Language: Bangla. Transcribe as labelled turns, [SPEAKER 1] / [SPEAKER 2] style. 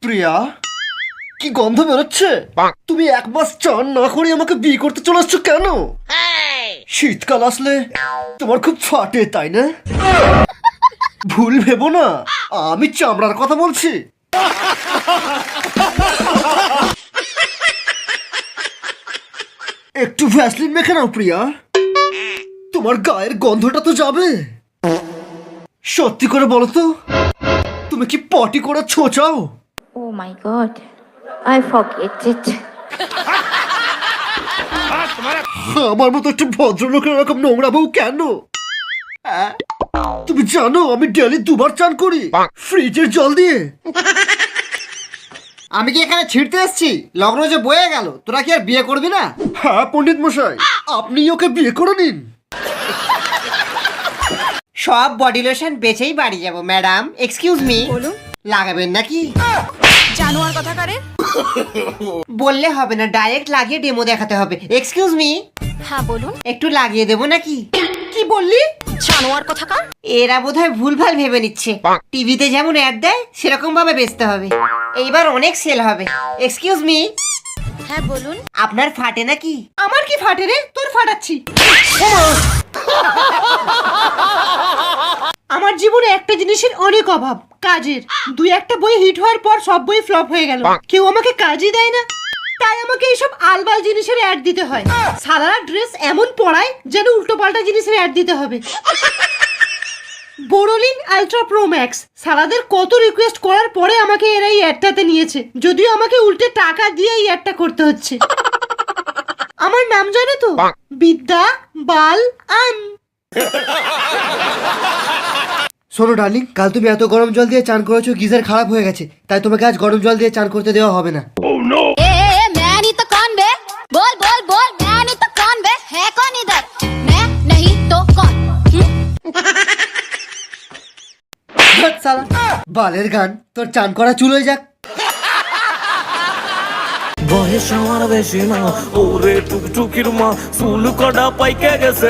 [SPEAKER 1] প্রিয়া, কি গন্ধ বেরোচ্ছে? তুমি এক মাস চান না করে আমাকে বিয়ে করতে চলে আসছো কেন? শীতকাল আসলে তোমার খুব ফাটে, তাই না? ভুল ভেবো না, আমি চামড়ার কথা বলছি। একটু ভ্যাসলিন মেখে নাও প্রিয়া, তোমার গায়ের গন্ধটা তো যাবে। সত্যি করে বলো তো, তুমি কি পটি করে ছোঁচাও?
[SPEAKER 2] Oh my god, I forget it.
[SPEAKER 1] আমার মতো একটা ভদ্রলোকের এরকম নোংরা বউ কেন? তুমি জানো আমি ডেলি 2 বার চান করি ফ্রিজের জল দিয়ে।
[SPEAKER 3] আমি কি এখানে ছিড়তে এসেছি? লগ্ন যে বয়ে গেল, তোরা কি আর বিয়ে করবি না?
[SPEAKER 1] হ্যাঁ পণ্ডিত মশাই, আপনি ওকে বিয়ে করে নিন।
[SPEAKER 3] সব বডি লোশন বেচেই বাড়ি যাব ম্যাডাম। এক্সকিউজ মি,
[SPEAKER 4] বলুন।
[SPEAKER 3] লাগাবেন নাকি?
[SPEAKER 4] জানোয়ার কথা কারে?
[SPEAKER 3] বললে হবে না, ডাইরেক্ট লাগিয়ে ডেমো দেখাতে হবে। এক্সকিউজ মি,
[SPEAKER 4] হ্যাঁ বলুন।
[SPEAKER 3] একটু লাগিয়ে দেবো নাকি?
[SPEAKER 4] কি বললি? জানোয়ার কথা কার?
[SPEAKER 3] এরা বোধহয় ভুলভাল ভেবে নিচ্ছে। টিভিতে যেমন অ্যাড দেয় সেরকম ভাবে বেচতে হবে, এইবার অনেক সেল হবে। এক্সকিউজ মি,
[SPEAKER 4] হ্যাঁ বলুন।
[SPEAKER 3] আপনার ফাটে নাকি?
[SPEAKER 4] আমার কি ফাটে রে? তোর ফাটাচ্ছি। আমার জীবনে একটা জিনিসের অনেক অভাব, কাজের। 2-1টা বই হিট হওয়ার পর সব বই ফ্লপ হয়ে গেল, কেউ আমাকে কাজই দেয় না। তাই আমাকে এইসব আলবাল জিনিসের অ্যাড দিতে হয়। সারা ড্রেস এমন পরায় যেন উল্টোপাল্টা জিনিসের অ্যাড দিতে হবে। বোরোলিন আলট্রা প্রো ম্যাক্স, সারাদের কত রিকোয়েস্ট করার পরে আমাকে এরা এই অ্যাডটাতে নিয়েছে, যদিও আমাকে উল্টে টাকা দিয়ে এই অ্যাডটা করতে হচ্ছে। আমার নাম জানো তো? বিদ্যা বাল আন।
[SPEAKER 1] শোনো ডার্লিং, কাল তুমি এত গরম জল দিয়ে চান করেছো, গিজার খারাপ হয়ে গেছে, তাই তোমাকে আজ গরম জল দিয়ে চান করতে দেওয়া হবে না।
[SPEAKER 5] मैं नहीं तो कौन बे? बोल बोल बोल, मैं नहीं तो कौन बे? है कौन इधर? मैं नहीं तो कौन?
[SPEAKER 1] ধ্যাৎ শালা, বালের গান, তোর চান করা চুল হয়ে যাক।
[SPEAKER 6] বয়স আমার বেশি না, ওরে টুকটুকির মা চুল কটা পাইকে গেছে